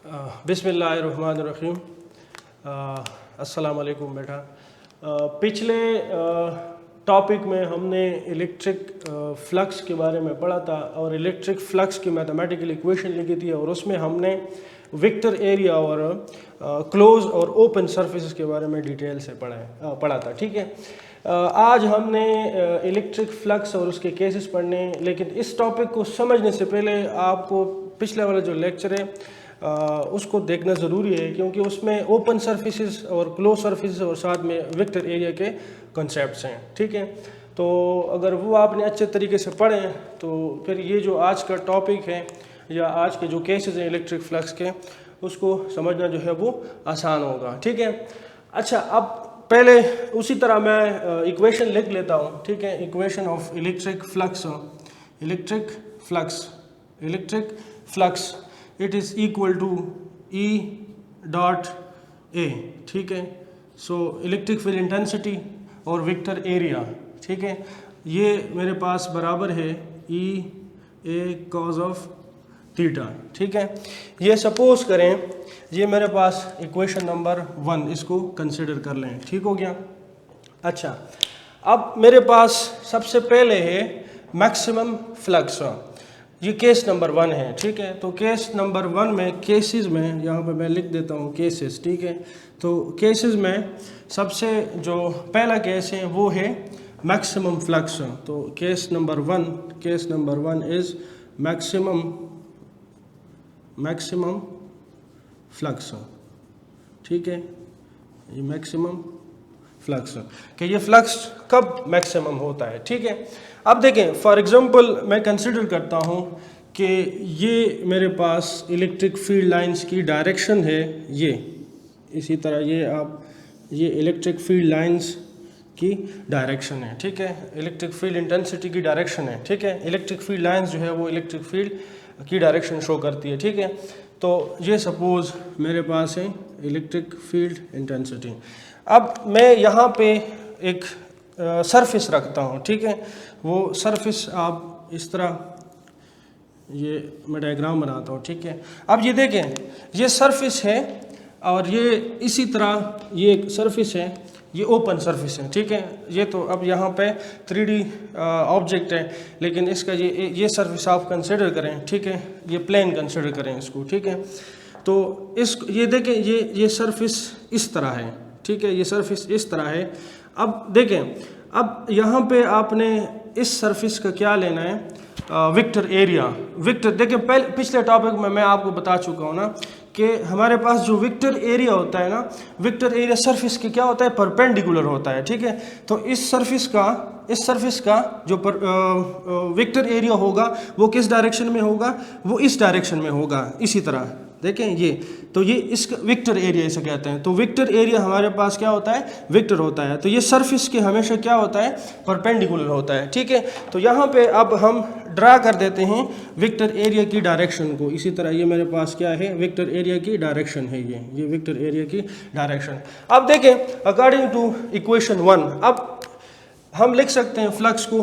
बिस्मिल्लाहिर्रहमानिर्रहीम। अस्सलाम वालेकुम बेटा। पिछले टॉपिक में हमने इलेक्ट्रिक फ्लक्स के बारे में पढ़ा था और इलेक्ट्रिक फ्लक्स की मैथमेटिकल इक्वेशन लिखी थी और उसमें हमने वेक्टर एरिया और क्लोज और ओपन सरफेसेस के बारे में डिटेल से पढ़ा था। ठीक है, आज हमने इलेक्ट्रिक फ्लक्स और उसके केसेस पढ़ने, लेकिन इस टॉपिक को समझने से पहले आपको पिछले वाला जो लेक्चर है उसको देखना ज़रूरी है, क्योंकि उसमें ओपन सरफेसेस और क्लोज सरफेसेस और साथ में वेक्टर एरिया के कॉन्सेप्ट्स हैं। ठीक है, तो अगर वो आपने अच्छे तरीके से पढ़ें तो फिर ये जो आज का टॉपिक है या आज के जो केसेस हैं इलेक्ट्रिक फ्लक्स के, उसको समझना जो है वो आसान होगा। ठीक है, अच्छा, अब पहले उसी तरह मैं इक्वेशन लिख लेता हूँ। ठीक है, equation of electric flux it is equal to E dot A। ठीक है, सो इलेक्ट्रिक फील्ड इंटेंसिटी और वेक्टर एरिया, ठीक है, ये मेरे पास बराबर है E A cos of theta. ठीक है, ये सपोज करें ये मेरे पास इक्वेशन नंबर 1, इसको कंसिडर कर लें। ठीक हो गया। अच्छा, अब मेरे पास सबसे पहले है मैक्सिमम फ्लक्स, ये केस नंबर 1 है। ठीक है, तो केस नंबर 1 में केसेस में यहाँ पे मैं लिख देता हूँ केसेस। ठीक है, तो केसेस में सबसे जो पहला केस है वो है मैक्सिमम फ्लक्स। तो case number 1 is maximum flux. ठीक है, ये मैक्सिमम फ्लक्स कि ये फ्लक्स कब मैक्सिमम होता है। ठीक है, अब देखें, फॉर एग्जांपल मैं कंसिडर करता हूँ कि ये मेरे पास इलेक्ट्रिक फील्ड लाइंस की डायरेक्शन है, ये इसी तरह ये इलेक्ट्रिक फील्ड लाइंस की डायरेक्शन है। ठीक है, इलेक्ट्रिक फील्ड इंटेंसिटी की डायरेक्शन है। ठीक है, इलेक्ट्रिक फील्ड लाइंस जो है वो इलेक्ट्रिक फील्ड की डायरेक्शन शो करती है। ठीक है, तो ये सपोज मेरे पास है इलेक्ट्रिक फील्ड इंटेंसिटी। अब मैं यहाँ पे एक सरफेस रखता हूँ। ठीक है, वो सरफेस आप इस तरह, ये मैं डायग्राम बनाता हूँ। ठीक है, अब ये देखें, ये सरफेस है और ये इसी तरह ये एक सरफेस है, ये ओपन सरफेस है। ठीक है, ये तो अब यहाँ पे 3D ऑब्जेक्ट है, लेकिन इसका ये सरफेस आप कंसिडर करें। ठीक है, ये प्लेन कंसिडर करें इसको। ठीक है, तो ये देखें, ये सरफेस इस तरह है। ठीक है, ये सरफेस इस तरह है। अब देखें, अब यहाँ पे आपने इस सरफेस का क्या लेना है, वेक्टर एरिया। वेक्टर देखें, पिछले टॉपिक में मैं आपको बता चुका हूँ ना कि हमारे पास जो वेक्टर एरिया होता है ना, वेक्टर एरिया सरफेस के क्या होता है, परपेंडिकुलर होता है। ठीक है, तो इस सरफेस का जो वेक्टर एरिया होगा वो किस डायरेक्शन में होगा, वो इस डायरेक्शन में होगा। इसी तरह देखें, ये तो ये इसका वेक्टर एरिया इसे कहते हैं। तो वेक्टर एरिया हमारे पास क्या होता है, वेक्टर होता है। तो ये सरफेस के हमेशा क्या होता है, परपेंडिकुलर होता है। ठीक है, तो यहाँ पे अब हम ड्रा कर देते हैं वेक्टर एरिया की डायरेक्शन को। इसी तरह ये मेरे पास क्या है, वेक्टर एरिया की डायरेक्शन है, ये वेक्टर एरिया की डायरेक्शन। अब देखें, अकॉर्डिंग टू इक्वेशन 1 अब हम लिख सकते हैं फ्लक्स को,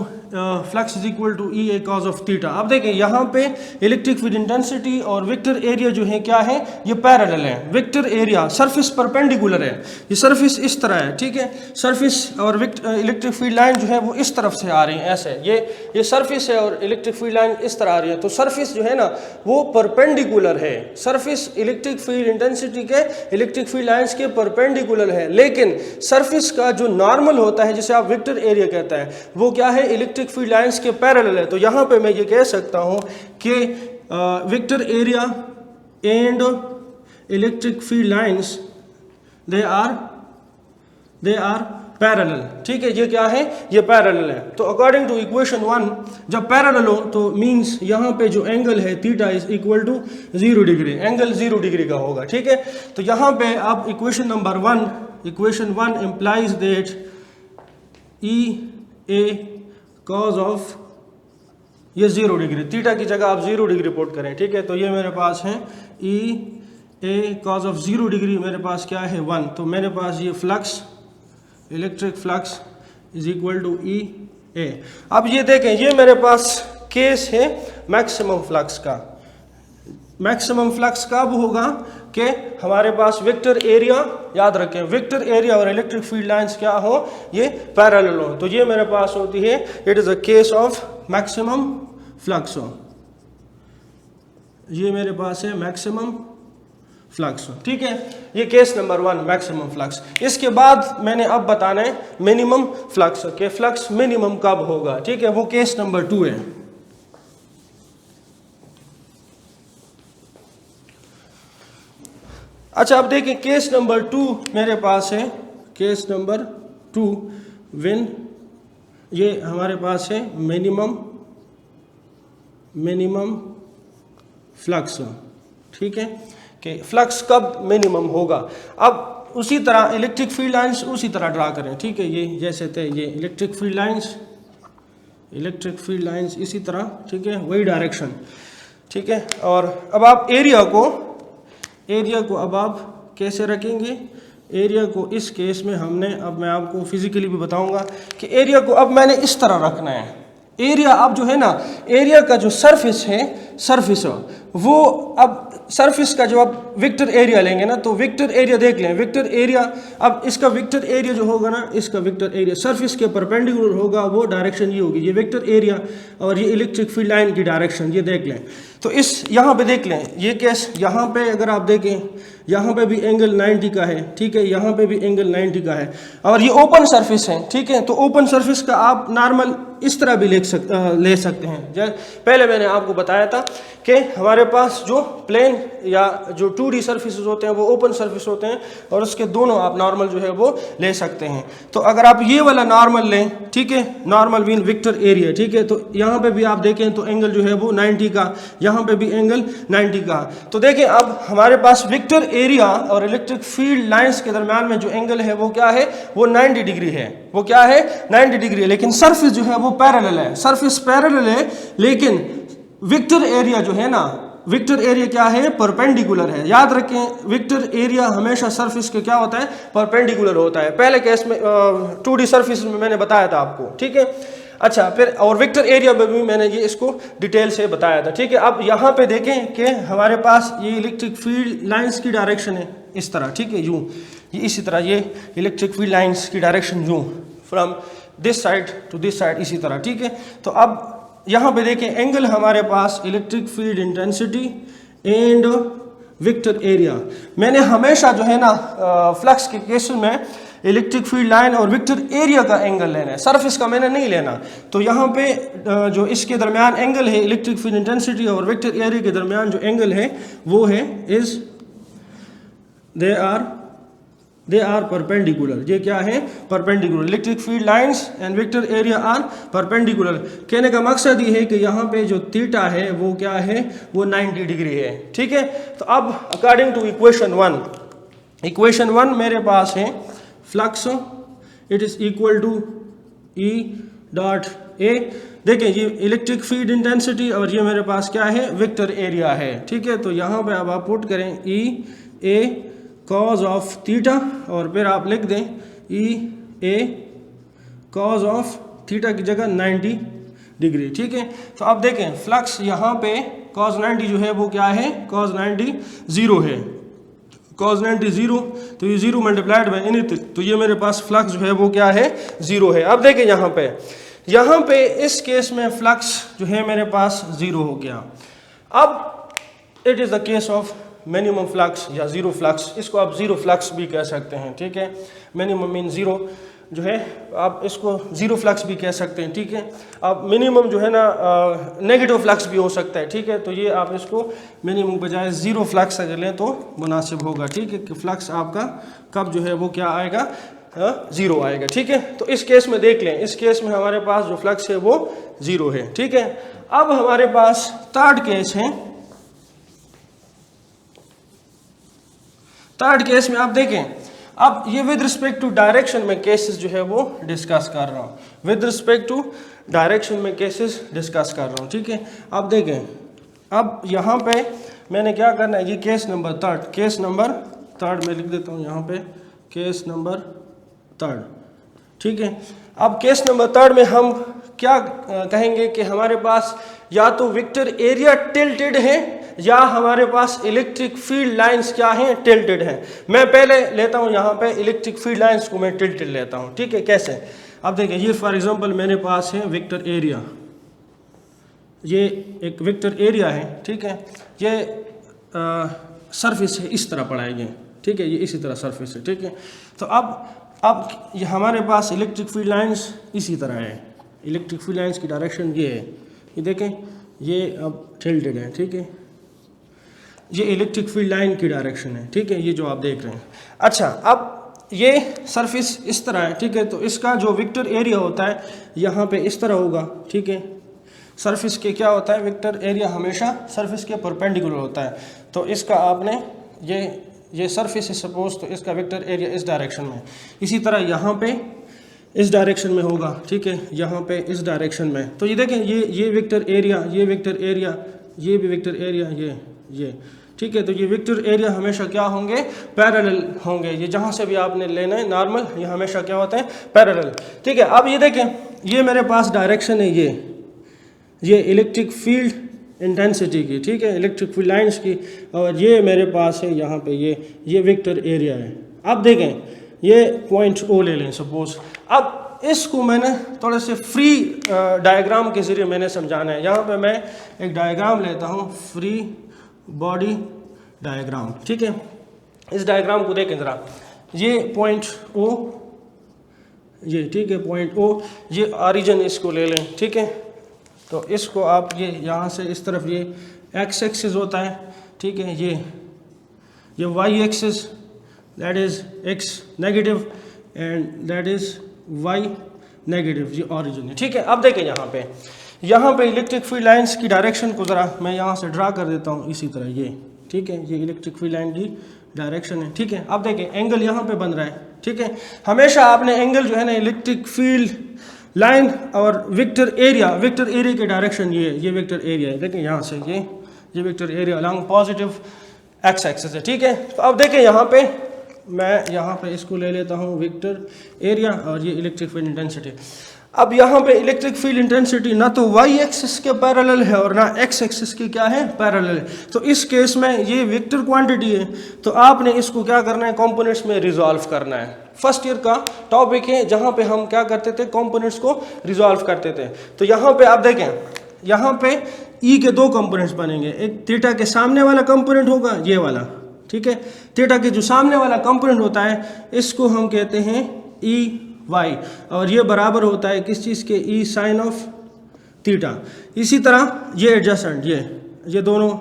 flux is equal to E A cos of theta. अब देखें, यहाँ पे इलेक्ट्रिक फील्ड इंटेंसिटी और वेक्टर एरिया जो है क्या है, ये पैरेलल है। वेक्टर एरिया सरफेस परपेंडिकुलर है, ये सरफेस इस तरह है। ठीक है, सरफेस और इलेक्ट्रिक फील्ड लाइन जो है वो इस तरफ से आ रही है, ऐसे ये सरफेस है और इलेक्ट्रिक फील्ड लाइन इस तरह आ रही है। तो सरफेस जो है ना वो परपेंडिकुलर है, सरफेस इलेक्ट्रिक फील्ड इंटेंसिटी के इलेक्ट्रिक फील्ड लाइन्स के परपेंडिकुलर है। लेकिन सरफेस का जो नॉर्मल होता है, जिसे आप वेक्टर एरिया कहता है, वो क्या है, इलेक्ट्रिक फील्ड लाइंस के पैरेलल है। तो यहाँ पे मैं ये कह सकता हूँ कि vector area and electric field lines they are parallel. ठीक है, ये क्या है, ये पैरेलल है। तो अकॉर्डिंग टू इक्वेशन 1 जब पैरेलल हो तो मींस यहाँ पे जो एंगल है theta is equal to 0 degree, angle 0 degree का होगा। ठीक है, तो यहाँ पे आप equation 1 implies that E A cos of ये 0 डिग्री, थीटा की जगह आप 0 डिग्री पुट करें। ठीक है, तो ये मेरे पास है E A cos of 0 degree, मेरे पास क्या है 1। तो मेरे पास ये flux, electric flux is equal to E A। अब ये देखें, ये मेरे पास केस है मैक्सिमम फ्लक्स का। मैक्सिमम फ्लक्स कब होगा कि हमारे पास वेक्टर एरिया, याद रखें वेक्टर एरिया और इलेक्ट्रिक फील्ड लाइंस क्या हो, ये पैरेलल हो। तो ये मेरे पास होती है, it is a case of maximum flux हो, ये मेरे पास है मैक्सिमम फ्लक्स। ठीक है, ये केस नंबर 1 मैक्सिमम फ्लक्स। इसके बाद मैंने अब बताना है मिनिमम फ्लक्स, के फ्लक्स मिनिमम कब होगा। ठीक है, वो केस नंबर 2 है। अच्छा, अब देखिए केस नंबर 2 मेरे पास है, केस नंबर 2 व्हेन ये हमारे पास है मिनिमम फ्लक्स। ठीक है, कि फ्लक्स कब मिनिमम होगा। अब उसी तरह इलेक्ट्रिक फील्ड लाइंस उसी तरह ड्रा करें। ठीक है, ये जैसे थे ये इलेक्ट्रिक फील्ड लाइंस इसी तरह। ठीक है, वही डायरेक्शन। ठीक है, और अब आप एरिया को अब आप कैसे रखेंगे। एरिया को इस केस में हमने, अब मैं आपको फिजिकली भी बताऊंगा कि एरिया को अब मैंने इस तरह रखना है। एरिया अब जो है ना, एरिया का जो सरफेस वो, अब सरफेस का जो आप वेक्टर एरिया लेंगे ना, तो वेक्टर एरिया देख लें, वेक्टर एरिया, अब इसका वेक्टर एरिया जो होगा ना, इसका वेक्टर एरिया सरफेस के परपेंडिकुलर होगा, वो डायरेक्शन ये होगी, ये वेक्टर एरिया और ये इलेक्ट्रिक फील्ड लाइन की डायरेक्शन, ये देख लें। तो इस यहाँ पे देख लें, ये केस यहाँ पे अगर आप देखें, यहाँ पे भी एंगल 90 का है। ठीक है, यहाँ पे भी एंगल 90 का है, और ये ओपन सरफेस है। ठीक है, तो ओपन सरफेस का आप नॉर्मल इस तरह भी ले सकते हैं। पहले मैंने आपको बताया था कि हमारे पास जो प्लेन या जो 2D सरफेसेस होते हैं वो ओपन सरफेस होते हैं, और उसके दोनों आप नॉर्मल जो है वो ले सकते हैं। तो अगर आप ये वाला नॉर्मल लें, ठीक है, नॉर्मल मीन वेक्टर एरिया। ठीक है, तो यहाँ पे भी आप देखें तो एंगल जो है वो 90 का, यहाँ पे भी एंगल 90 का। तो देखिए अब हमारे पास वेक्टर एरिया और इलेक्ट्रिक फील्ड लाइंस के दरम्यान में जो एंगल है वो क्या है, वो 90 डिग्री है। वो क्या है, 90 डिग्री है। लेकिन सरफेस जो है वो पैरेलल है, सरफेस पैरेलल है, लेकिन वेक्टर एरिया जो है ना, वेक्टर एरिया क्या है, परपेंडिकुलर है। याद रखें, वेक्टर एरिया हमेशा सरफेस के क्या होता है, परपेंडिकुलर होता है। पहले केस में 2D सरफेस में मैंने बताया था आपको। ठीक है, अच्छा, फिर और वेक्टर एरिया में भी मैंने ये इसको डिटेल से बताया था। ठीक है, अब यहाँ पे देखें कि हमारे पास ये इलेक्ट्रिक फील्ड लाइंस की डायरेक्शन है इस तरह। ठीक है, यूँ, ये इसी तरह, ये इलेक्ट्रिक फील्ड लाइंस की डायरेक्शन यूँ, from this side to this side, इसी तरह। ठीक है, तो अब यहाँ पे देखें एंगल हमारे पास electric field intensity and vector area. मैंने हमेशा जो है ना फ्लक्स के केस में इलेक्ट्रिक फील्ड लाइन और वेक्टर एरिया का एंगल लेना है, सरफेस का मैंने नहीं लेना। तो यहाँ पे जो इसके दरमियान एंगल है, इलेक्ट्रिक फील्ड इंटेंसिटी और वेक्टर एरिया के दरमियान जो एंगल है वो है इज दे आर परपेंडिकुलर। ये क्या है, perpendicular. Electric field lines and vector area are perpendicular. कहने का मकसद ये है कि यहाँ पे जो थीटा है वो क्या है, वो 90 डिग्री है। ठीक है, तो अब अकॉर्डिंग टू इक्वेशन 1 मेरे पास है flux, it is equal to E dot A। देखिए, ये इलेक्ट्रिक फील्ड इंटेंसिटी और ये मेरे पास क्या है, वेक्टर एरिया है। ठीक है, तो यहाँ पे अब आप पुट करें E A cos of theta, और फिर आप लिख दें E A cos of theta की जगह 90 डिग्री। ठीक है, तो आप देखें फ्लक्स यहाँ पे कॉज 90 जो है वो क्या है, कॉज 90 0 है, कॉज 90 0, तो ये 0 मल्टीप्लाइड बाई एनी, तो ये मेरे पास फ्लक्स जो है वो क्या है, 0 है। अब देखें यहाँ पे इस केस में फ्लक्स जो है मेरे पास 0 हो गया। अब it is the case of minimum flux या जीरो फ्लक्स, इसको आप जीरो फ्लक्स भी कह सकते हैं। ठीक है, मिनिमम मीन जीरो जो है, आप इसको जीरो फ्लक्स भी कह सकते हैं। ठीक है, अब मिनिमम जो है ना नेगेटिव फ्लक्स भी हो सकता है। ठीक है, तो ये आप इसको मिनिमम बजाय जीरो फ्लक्स अगर लें तो मुनासिब होगा। ठीक है, कि फ्लक्स आपका कब जो है वो क्या आएगा, जीरो आएगा। ठीक है, तो इस केस में देख लें, इस केस में हमारे पास जो फ्लक्स है वो जीरो है। ठीक है, अब हमारे पास थर्ड केस है। थर्ड केस में आप देखें, अब ये विद रिस्पेक्ट टू डायरेक्शन में केसेस जो है वो डिस्कस कर रहा हूँ, विद रिस्पेक्ट टू डायरेक्शन में केसेस डिस्कस कर रहा हूँ। ठीक है, अब देखें, अब यहाँ पे मैंने क्या करना है, ये केस नंबर थर्ड में लिख देता हूँ यहाँ पे, केस नंबर थर्ड। ठीक है, अब केस नंबर थर्ड में हम क्या कहेंगे कि हमारे पास या तो वेक्टर एरिया टिल्टेड है या हमारे पास इलेक्ट्रिक फील्ड लाइंस क्या हैं, टिल्टेड हैं। मैं पहले लेता हूं यहाँ पे इलेक्ट्रिक फील्ड लाइंस को मैं टिल्टेड लेता हूं, ठीक है। कैसे, अब देखिए ये फॉर एग्जांपल मेरे पास है वेक्टर एरिया, ये एक वेक्टर एरिया है, ठीक है। ये सरफेस है, इस तरह पड़ा है ये, ठीक है, ये इसी तरह सरफेस है, ठीक है। तो अब ये हमारे पास इलेक्ट्रिक फील्ड लाइंस इसी तरह है, इलेक्ट्रिक फील्ड लाइंस की डायरेक्शन ये है, ये देखें, ये अब टिल्टेड है, ठीक है। ये इलेक्ट्रिक फील्ड लाइन की डायरेक्शन है, ठीक है, ये जो आप देख रहे हैं। अच्छा, अब ये सरफेस इस तरह है, ठीक है। तो इसका जो वेक्टर एरिया होता है यहाँ पे इस तरह होगा, ठीक है। सरफेस के क्या होता है, वेक्टर एरिया हमेशा सरफेस के परपेंडिकुलर होता है। तो इसका आपने ये सरफेस है सपोज, तो इसका वेक्टर एरिया इस डायरेक्शन में, इसी तरह यहाँ पे इस डायरेक्शन में होगा, ठीक है, यहाँ पे इस डायरेक्शन में। तो ये देखें, ये वेक्टर एरिया, ये वेक्टर एरिया, ये भी वेक्टर एरिया, ये, ठीक है। तो ये वेक्टर एरिया हमेशा क्या होंगे, पैरेलल होंगे। ये जहाँ से भी आपने लेना है नॉर्मल, ये हमेशा क्या होता है, पैरेलल, ठीक है। अब ये देखें, ये मेरे पास डायरेक्शन है, ये इलेक्ट्रिक फील्ड इंटेंसिटी की, ठीक है, इलेक्ट्रिक फील्ड लाइंस की, और ये मेरे पास है यहाँ पे ये वेक्टर एरिया है। अब देखें, ये पॉइंट ओ ले लें सपोज। अब इसको मैंने थोड़े से फ्री डायग्राम के ज़रिए मैंने समझाना है। यहाँ पे मैं एक डायग्राम लेता हूँ, फ्री बॉडी डायग्राम, ठीक है। इस डायग्राम को देखें ज़रा, ये पॉइंट ओ, ये, ठीक है, पॉइंट ओ, ये ऑरिजिन इसको ले लें, ठीक है। तो इसको आप ये यहाँ से इस तरफ ये एक्स एक्सिस होता है, ठीक है, ये Y axis, that is X negative and that is Y negative, ये ऑरिजिन है, ठीक है। अब देखें यहाँ पे इलेक्ट्रिक फील्ड लाइंस की डायरेक्शन को ज़रा मैं यहाँ से ड्रा कर देता हूँ इसी तरह, ये, ठीक है, ये इलेक्ट्रिक फील्ड लाइन की डायरेक्शन है, ठीक है। अब देखें, एंगल यहाँ पे बन रहा है, ठीक है। हमेशा आपने एंगल जो है ना इलेक्ट्रिक फील्ड लाइन और वेक्टर एरिया के डायरेक्शन, ये वेक्टर एरिया है, देखें यहाँ से ये vector area along positive x axis है, ठीक है। तो अब देखें यहाँ पे मैं यहाँ पे इसको ले लेता हूँ वेक्टर एरिया और ये इलेक्ट्रिक फील्ड इंटेंसिटी। अब यहाँ पे इलेक्ट्रिक फील्ड इंटेंसिटी ना तो वाई एक्सिस के पैरेलल है और ना एक्स एक्सिस की क्या है, पैरेलल है। तो इस केस में ये वेक्टर क्वांटिटी है, तो आपने इसको क्या करना है, कंपोनेंट्स में रिजॉल्व करना है। फर्स्ट ईयर का टॉपिक है जहाँ पे हम क्या करते थे, कंपोनेंट्स को रिजॉल्व करते थे। तो यहाँ पे आप देखें, यहाँ पे ई के दो कंपोनेंट्स बनेंगे, एक थीटा के सामने वाला कंपोनेंट होगा, ये वाला, ठीक है। थीटा के जो सामने वाला कंपोनेंट होता है इसको हम कहते हैं ई वाई, और ये बराबर होता है किस चीज़ के, ई साइन ऑफ थीटा। इसी तरह ये एडजसेंट, ये दोनों,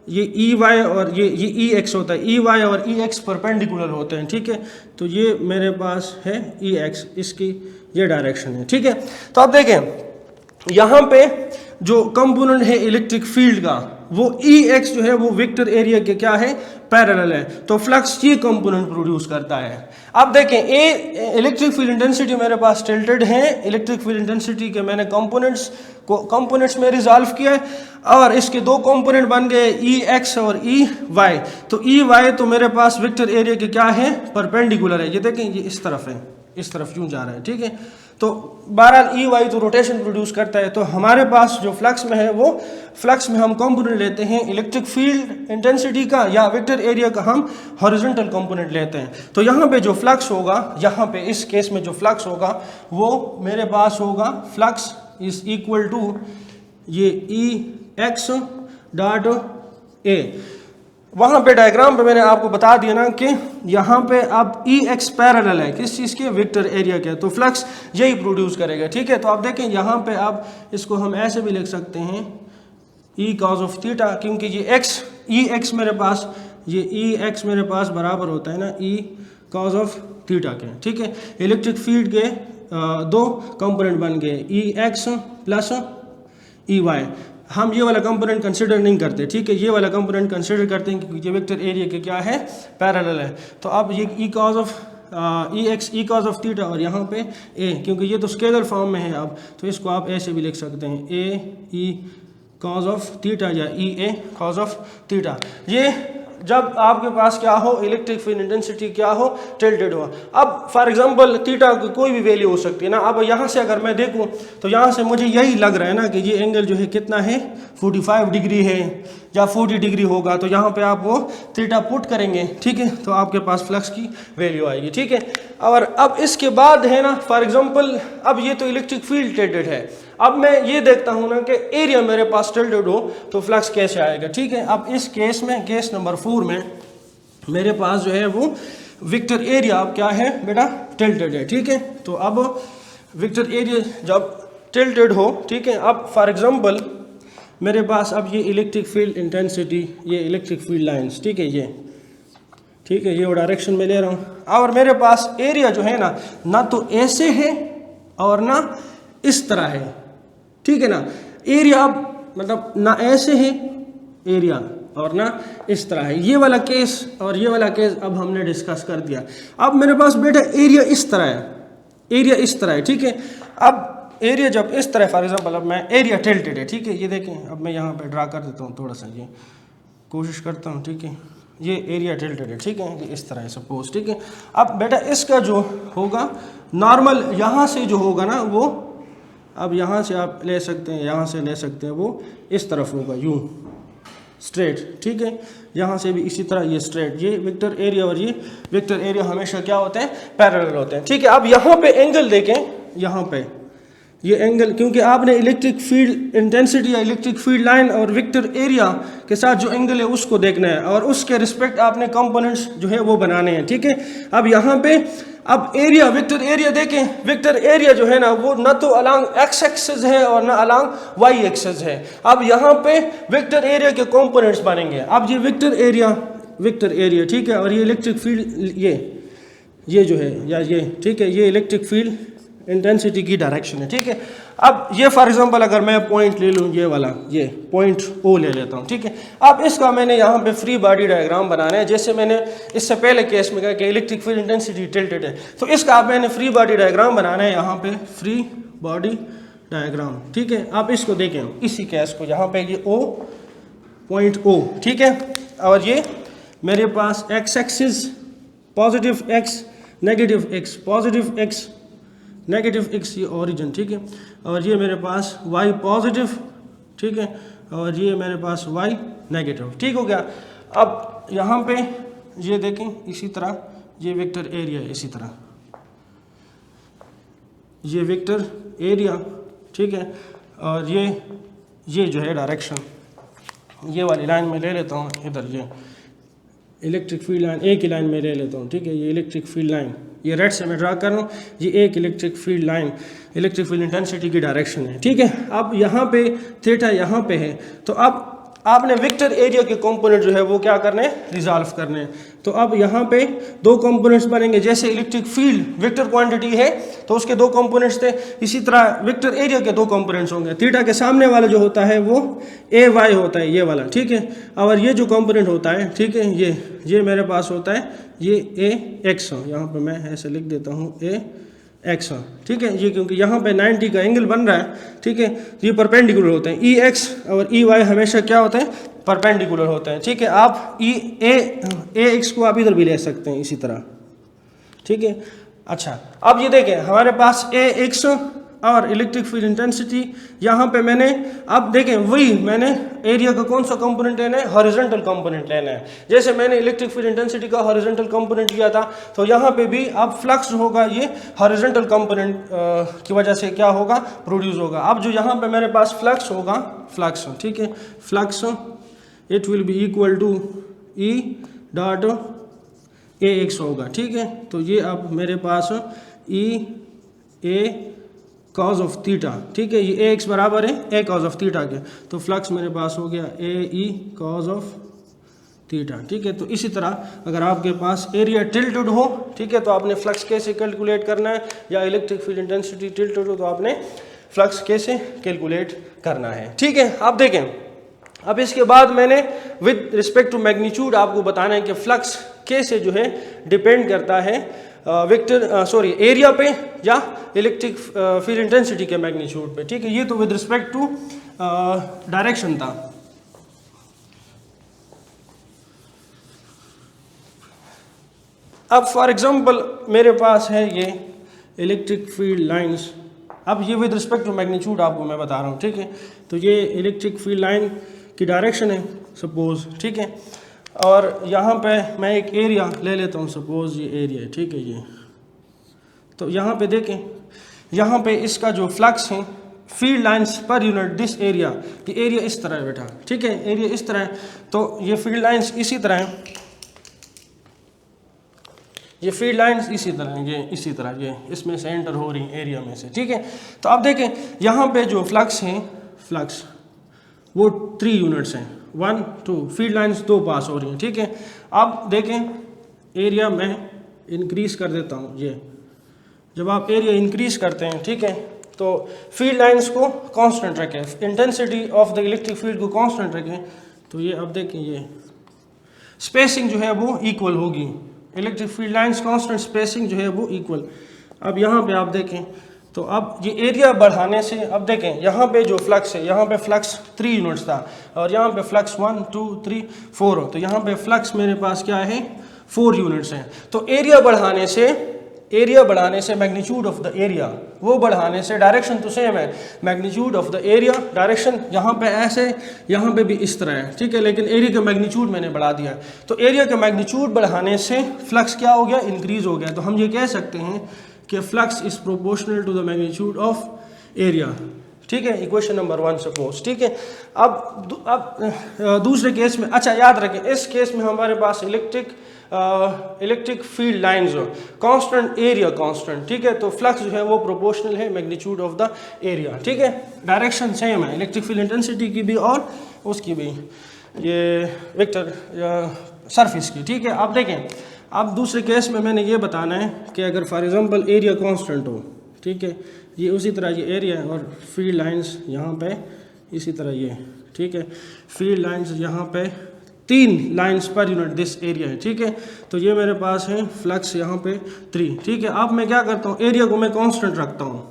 ये ई वाई और ये ई एक्स होता है, ई वाई और ई एक्स परपेंडिकुलर होते हैं, ठीक है। तो ये मेरे पास है ई एक्स, इसकी ये डायरेक्शन है, ठीक है। तो आप देखें यहाँ पे जो कंपोनेंट है इलेक्ट्रिक फील्ड का, वो ई एक्स जो है वो वेक्टर एरिया के क्या है, पैरेलल है। तो फ्लक्स ये कंपोनेंट प्रोड्यूस करता है। अब देखें, इलेक्ट्रिक फील्ड इंटेंसिटी मेरे पास टिल्टेड है, इलेक्ट्रिक फील्ड इंटेंसिटी के मैंने कंपोनेंट्स में रिजॉल्व किया है, और इसके दो कंपोनेंट बन गए ई एक्स और ई वाई। तो ई वाई तो मेरे पास वेक्टर एरिया के क्या है, परपेंडिकुलर है। ये देखें, ये इस तरफ है, इस तरफ यूं जा रहा है, ठीक है। तो बहरहाल ई वाई तो रोटेशन प्रोड्यूस करता है। तो हमारे पास जो फ्लक्स में है, वो फ्लक्स में हम कंपोनेंट लेते हैं इलेक्ट्रिक फील्ड इंटेंसिटी का या वेक्टर एरिया का हम हॉरिजॉन्टल कंपोनेंट लेते हैं। तो यहाँ पे जो फ्लक्स होगा, यहाँ पे इस केस में जो फ्लक्स होगा वो मेरे पास होगा, फ्लक्स इज इक्वल टू ये ई एक्स डॉट ए। वहाँ पे डायग्राम पे मैंने आपको बता दिया ना कि यहाँ पे अब ई एक्स पैरेलल है किस चीज़ के, वेक्टर एरिया के, तो फ्लक्स यही प्रोड्यूस करेगा, ठीक है। तो आप देखें यहाँ पे आप इसको हम ऐसे भी लिख सकते हैं, ई कॉज ऑफ थीटा, क्योंकि ये एक्स, ई एक्स मेरे पास, ये ई एक्स मेरे पास बराबर होता है ना ई कॉज ऑफ थीटा के, ठीक है। इलेक्ट्रिक फील्ड के दो कंपोनेंट बन गए, ई एक्स प्लस ई वाई। हम ये वाला कंपोनेंट कंसिडर नहीं करते, ठीक है, ये वाला कंपोनेंट कंसिडर करते हैं क्योंकि ये वेक्टर एरिया के क्या है, पैरेलल है। तो अब ये E cos of E X, E cos of theta, और यहाँ पे ए, क्योंकि ये तो स्केलर फॉर्म में है अब, तो इसको आप ऐसे भी लिख सकते हैं, ए ई कॉज ऑफ थीटा या ई ए कॉज ऑफ थीटा। ये जब आपके पास क्या हो, इलेक्ट्रिक फील्ड इंटेंसिटी क्या हो, टिल्टेड हो। अब फॉर एग्जांपल थीटा की कोई भी वैल्यू हो सकती है ना। अब यहाँ से अगर मैं देखूँ तो यहाँ से मुझे यही लग रहा है ना कि ये एंगल जो है कितना है, 45 डिग्री है या 40 डिग्री होगा। तो यहाँ पे आप वो थीटा पुट करेंगे, ठीक है, तो आपके पास फ्लक्स की वैल्यू आएगी, ठीक है। और अब इसके बाद है ना, फॉर एग्जांपल अब ये तो इलेक्ट्रिक फील्ड टिल्टेड है, अब मैं ये देखता हूँ ना कि एरिया मेरे पास टिल्टेड हो तो फ्लक्स कैसे आएगा, ठीक है। अब इस केस में, केस नंबर 4 में मेरे पास जो है वो वेक्टर एरिया अब क्या है बेटा, टिल्टेड है, ठीक है। तो अब वेक्टर एरिया जब टिल्टेड हो, ठीक है, अब फॉर एग्जांपल मेरे पास अब ये इलेक्ट्रिक फील्ड इंटेंसिटी, ये इलेक्ट्रिक फील्ड लाइंस, ठीक है, ये ठीक है, ये वो डायरेक्शन में ले रहा हूँ। और मेरे पास एरिया जो है ना तो ऐसे है और ना इस तरह है, ठीक है ना। एरिया अब मतलब ना ऐसे है एरिया और ना इस तरह है, ये वाला केस और ये वाला केस अब हमने डिस्कस कर दिया। अब मेरे पास बेटा एरिया इस तरह है, एरिया इस तरह है, ठीक है। अब एरिया जब इस तरह, फॉर एग्जांपल अब मैं एरिया टिल्टेड है, ठीक है, ये देखें, अब मैं यहाँ पे ड्रा कर देता हूँ थोड़ा सा, ये कोशिश करता हूँ, ठीक है, ये एरिया टिल्टेड है, ठीक है, ये इस तरह है सपोज, ठीक है। अब बेटा इसका जो होगा नॉर्मल यहाँ से जो होगा ना वो, अब यहाँ से आप ले सकते हैं, यहाँ से ले सकते हैं, वो इस तरफ होगा यूँ स्ट्रेट, ठीक है, यहाँ से भी इसी तरह ये स्ट्रेट, ये वेक्टर एरिया और ये वेक्टर एरिया हमेशा क्या होते हैं, पैरेलल होते हैं, ठीक है। अब यहाँ पे एंगल देखें, यहाँ पे ये एंगल, क्योंकि आपने इलेक्ट्रिक फील्ड इंटेंसिटी या इलेक्ट्रिक फील्ड लाइन और वेक्टर एरिया के साथ जो एंगल है उसको देखना है और उसके रिस्पेक्ट आपने कंपोनेंट्स जो है वो बनाने हैं, ठीक है। अब यहाँ पे अब एरिया, वेक्टर एरिया देखें, वेक्टर एरिया जो है ना वो ना तो अलोंग एक्स एक्सिस है और ना अलोंग वाई एक्सिस है। अब यहाँ पे वेक्टर एरिया के कंपोनेंट्स बनेंगे। अब ये वेक्टर एरिया ठीक है, और ये इलेक्ट्रिक फील्ड, ये जो है या ये, ठीक है, ये इलेक्ट्रिक फील्ड इंटेंसिटी की डायरेक्शन है, ठीक है। अब ये फॉर एग्जांपल अगर मैं पॉइंट ले लूँ, ये वाला, ये पॉइंट ओ ले लेता हूँ, ठीक है। अब इसका मैंने यहाँ पे फ्री बॉडी डायग्राम बनाना है, जैसे मैंने इससे पहले केस में कहा कि इलेक्ट्रिक फील्ड इंटेंसिटी टिल्टेड है, तो इसका अब मैंने फ्री बॉडी डायग्राम बनाना है, यहाँ पे फ्री बॉडी डायग्राम, ठीक है। आप इसको देखें, इसी केस को, यहाँ पे ये ओ, पॉइंट ओ, ठीक है, और ये मेरे पास X axis positive X, negative X, positive X, negative X, ये ओरिजिन, ठीक है, और ये मेरे पास वाई पॉजिटिव, ठीक है, और ये मेरे पास वाई नेगेटिव, ठीक हो गया। अब यहाँ पे ये देखें, इसी तरह ये वेक्टर एरिया है, इसी तरह ये वेक्टर एरिया, ठीक है, और ये जो है डायरेक्शन, ये वाली लाइन में ले लेता हूँ, इधर ये इलेक्ट्रिक फील्ड लाइन एक ही लाइन में ले लेता हूँ, ठीक है, ये इलेक्ट्रिक फील्ड लाइन, ये रेड से मैं ड्रा कर रहा हूँ, ये एक electric field line electric field intensity की डायरेक्शन है, ठीक है। अब यहाँ पे थीटा यहाँ पे है, तो अब आपने वेक्टर एरिया के कंपोनेंट जो है वो क्या करने हैं, रिजॉल्व करने हैं। तो अब यहाँ पे दो कंपोनेंट्स बनेंगे, जैसे इलेक्ट्रिक फील्ड वेक्टर क्वांटिटी है तो उसके दो कंपोनेंट्स थे, इसी तरह वेक्टर एरिया के दो कंपोनेंट्स होंगे। थीटा के सामने वाला जो होता है वो ए वाई होता है, ये वाला, ठीक है, और ये जो कंपोनेंट होता है, ठीक है, ये मेरे पास होता है ये ए एक्स, यहाँ पे मैं ऐसे लिख देता हूँ ए एक्स, ठीक है, ये क्योंकि यहाँ पे 90 का एंगल बन रहा है, ठीक है, ये परपेंडिकुलर होते हैं, ई एक्स और ई वाई हमेशा क्या होते हैं, परपेंडिकुलर होते हैं, ठीक है। आप ए एक्स को आप इधर भी ले सकते हैं इसी तरह, ठीक है। अच्छा, अब ये देखें, हमारे पास ए एक्स और इलेक्ट्रिक फील्ड इंटेंसिटी, यहाँ पे मैंने, अब देखें वही मैंने एरिया का कौन सा कंपोनेंट लेना है, हॉरिजॉन्टल कंपोनेंट लेना है। जैसे मैंने इलेक्ट्रिक फील्ड इंटेंसिटी का हॉरिजॉन्टल कंपोनेंट लिया था, तो यहाँ पे भी अब फ्लक्स होगा, ये हॉरिजॉन्टल कंपोनेंट की वजह से क्या होगा, प्रोड्यूस होगा। अब जो यहाँ पे मेरे पास फ्लक्स होगा, फ्लक्स, ठीक है, flux it will be equal to E dot A X होगा, ठीक है। तो ये अब मेरे पास E A cos of theta, ठीक है, ये ए एक्स बराबर है ए कॉज ऑफ थीटा के, तो फ्लक्स मेरे पास हो गया ए ई कॉज ऑफ थीटा, ठीक है। तो इसी तरह अगर आपके पास एरिया टिल्टेड हो, ठीक है, तो आपने फ्लक्स कैसे कैलकुलेट करना है, या इलेक्ट्रिक फील्ड इंटेंसिटी टिल्टेड हो तो आपने फ्लक्स कैसे कैलकुलेट करना है, ठीक है। आप देखें, अब इसके बाद मैंने विद रिस्पेक्ट टू मैग्नीट्यूड आपको बताना है कि फ्लक्स कैसे जो है डिपेंड करता है एरिया पे या इलेक्ट्रिक फील्ड इंटेंसिटी के मैग्नीट्यूड पे, ठीक है। ये तो विद रिस्पेक्ट टू डायरेक्शन था। अब फॉर एग्जांपल मेरे पास है ये इलेक्ट्रिक फील्ड लाइंस, अब ये विद रिस्पेक्ट टू मैग्नीट्यूड आपको मैं बता रहा हूँ, ठीक है। तो ये इलेक्ट्रिक फील्ड लाइन की डायरेक्शन है सपोज, ठीक है। और यहाँ पे मैं एक एरिया ले लेता हूँ, सपोज ये एरिया है, ठीक है ये। तो यहाँ पे देखें, यहाँ पे इसका जो फ्लक्स है field lines per unit this area, ये एरिया इस तरह है बेटा, ठीक है, एरिया इस तरह है। तो ये फील्ड लाइंस इसी तरह है, ये फील्ड लाइंस इसी तरह है, ये इसी तरह ये इसमें से एंटर हो रही है एरिया में से, ठीक है। तो अब देखें यहाँ पे जो फ्लक्स है, फ्लक्स वो 3 यूनिट्स हैं, 1 2, फील्ड लाइंस 2 पास हो रही हैं, ठीक है। अब देखें एरिया मैं इंक्रीज कर देता हूँ, ये जब आप एरिया इंक्रीज करते हैं, ठीक है, तो फील्ड लाइंस को कांस्टेंट रखें, intensity of the electric field को कांस्टेंट रखें, तो ये अब देखें ये स्पेसिंग जो है वो इक्वल होगी, electric field lines constant, spacing जो है वो इक्वल। अब यहाँ पे आप देखें, तो अब ये एरिया बढ़ाने से, अब देखें यहाँ पे जो फ्लक्स है, यहाँ पे फ्लक्स 3 यूनिट्स था और यहाँ पे फ्लक्स 1 2 3 4, तो यहाँ पे फ्लक्स मेरे पास क्या है 4 यूनिट्स हैं। तो एरिया बढ़ाने से मैग्नीट्यूड ऑफ द एरिया वो बढ़ाने से, डायरेक्शन तो सेम है, magnitude of the area direction यहाँ पे ऐसे, यहाँ पे भी इस तरह है, ठीक है, लेकिन एरिया का मैग्नीट्यूड मैंने बढ़ा दिया है। तो एरिया का मैग्नीट्यूड बढ़ाने से फ्लक्स क्या हो गया, इंक्रीज हो गया। तो हम ये कह सकते हैं कि flux is proportional to the magnitude of area, ठीक है, इक्वेशन नंबर 1 सपोज, ठीक है। अब दूसरे केस में, अच्छा याद रखें, इस केस में हमारे पास इलेक्ट्रिक फील्ड लाइंस हो, कांस्टेंट एरिया कांस्टेंट, ठीक है, तो फ्लक्स जो है वो प्रोपोर्शनल है मैग्नीट्यूड ऑफ द एरिया, ठीक है, डायरेक्शन सेम है इलेक्ट्रिक फील्ड इंटेंसिटी की भी और उसकी भी, ये वेक्टर सरफेस की, ठीक है। आप देखें, अब दूसरे केस में मैंने ये बताना है कि अगर फॉर एग्जांपल एरिया कांस्टेंट हो, ठीक है, ये उसी तरह ये एरिया है और फील्ड लाइंस यहाँ पे इसी तरह ये, ठीक है, फील्ड लाइंस यहाँ पे 3 lines per unit this area है, ठीक है। तो ये मेरे पास है फ्लक्स यहाँ पे 3, ठीक है। अब मैं क्या करता हूँ, एरिया को मैं कांस्टेंट रखता हूँ,